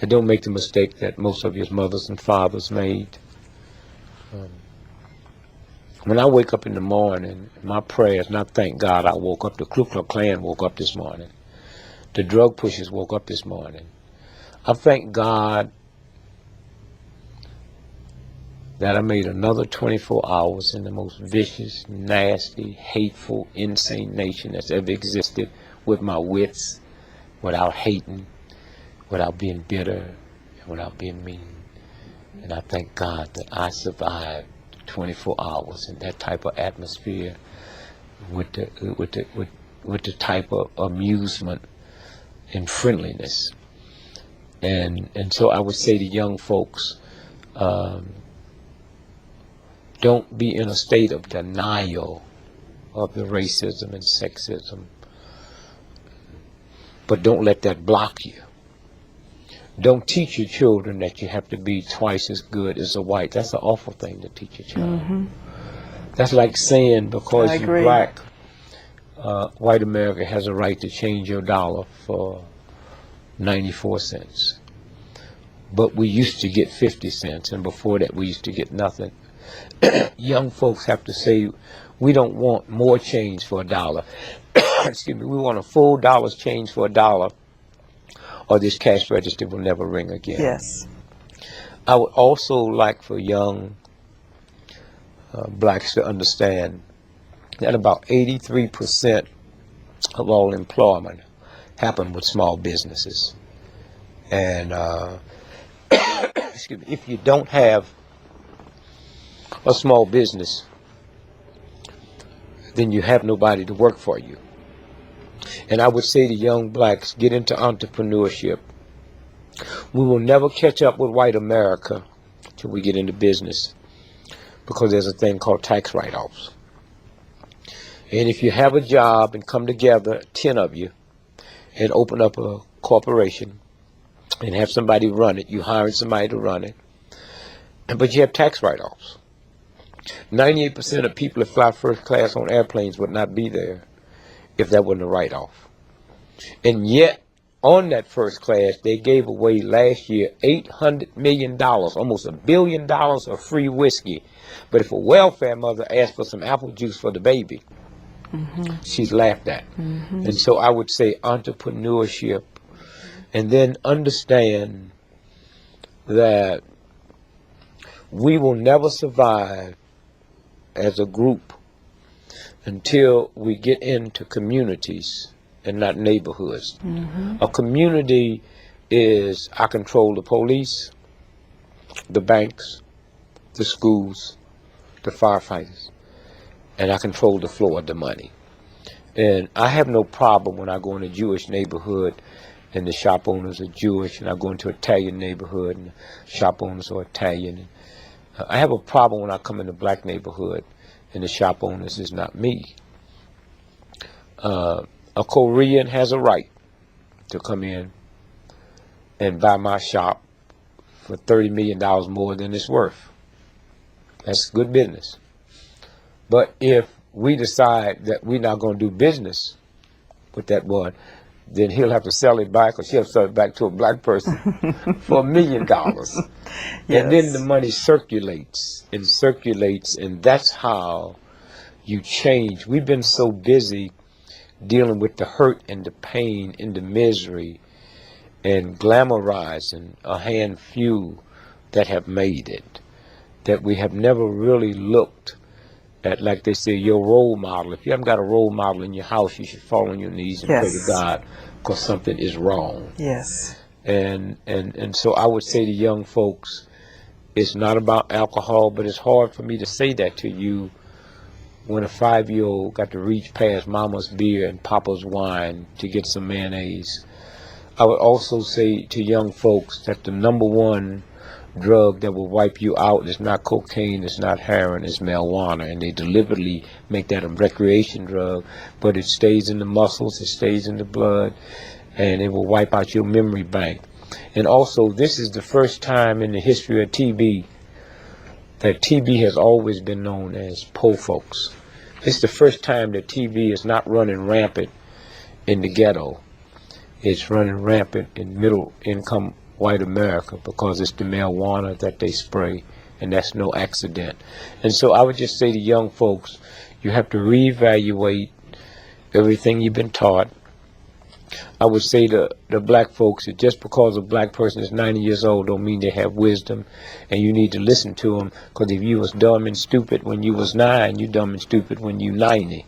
And don't make the mistake that most of your mothers and fathers made. When I wake up in the morning, my prayers, and I thank God I woke up, the Ku Klux Klan woke up this morning. The drug pushers woke up this morning. I thank God that I made another 24 hours in the most vicious, nasty, hateful, insane nation that's ever existed, with my wits, without hating, without being bitter, and without being mean. And I thank God that I survived 24 hours in that type of atmosphere, with the type of amusement and friendliness. And so I would say to young folks, don't be in a state of denial of the racism and sexism, but don't let that block you. Don't teach your children that you have to be twice as good as a white. That's an awful thing to teach your child. Mm-hmm. That's like saying because you're black, white America has a right to change your dollar for 94 cents. But we used to get 50 cents, and before that we used to get nothing. Young folks have to say, we don't want more change for $1. Excuse me, we want a full dollar's change for $1, or this cash register will never ring again. Yes. I would also like for young blacks to understand that about 83% of all employment happen with small businesses. And excuse me, if you don't have a small business, then you have nobody to work for you. And I would say to young blacks, get into entrepreneurship. We will never catch up with white America till we get into business, because there's a thing called tax write-offs. And if you have a job and come together, 10 of you, and open up a corporation and have somebody run it, you hiring somebody to run it, but you have tax write-offs. 98% of people that fly first class on airplanes would not be there if that wasn't a write-off. And yet, on that first class, they gave away last year $800 million, almost $1 billion of free whiskey. But if a welfare mother asked for some apple juice for the baby, mm-hmm. she's laughed at. Mm-hmm. And so I would say entrepreneurship, and then understand that we will never survive as a group until we get into communities and not neighborhoods. Mm-hmm. A community is, I control the police, the banks, the schools, the firefighters, and I control the flow of the money. And I have no problem when I go in a Jewish neighborhood and the shop owners are Jewish, and I go into an Italian neighborhood and the shop owners are Italian. I have a problem when I come in a black neighborhood and the shop owners is not me. A Korean has a right to come in and buy my shop for $30 million more than it's worth. That's good business. But if we decide that we're not going to do business with that one, then he'll have to sell it back, or she'll have to sell it back to a black person for $1 million. Yes. And then the money circulates, and that's how you change. We've been so busy dealing with the hurt and the pain and the misery and glamorizing a hand few that have made it, that we have never really looked at, like they say, your role model. If you haven't got a role model in your house, you should fall on your knees and pray to God, because something is wrong. Yes. And so I would say to young folks, it's not about alcohol, but it's hard for me to say that to you when a 5-year-old got to reach past mama's beer and papa's wine to get some mayonnaise. I would also say to young folks that the number one drug that will wipe you out is not cocaine, it's not heroin, it's marijuana, and they deliberately make that a recreation drug, but it stays in the muscles, it stays in the blood, and it will wipe out your memory bank. And also, this is the first time in the history of TB that TB has always been known as poor folks. It's the first time that TB is not running rampant in the ghetto. It's running rampant in middle income white America, because it's the marijuana that they spray, and that's no accident. And so I would just say to young folks, you have to reevaluate everything you've been taught. I would say to the black folks that just because a black person is 90 years old don't mean they have wisdom, and you need to listen to them, because if you was dumb and stupid when you was 9, you dumb and stupid when you 90.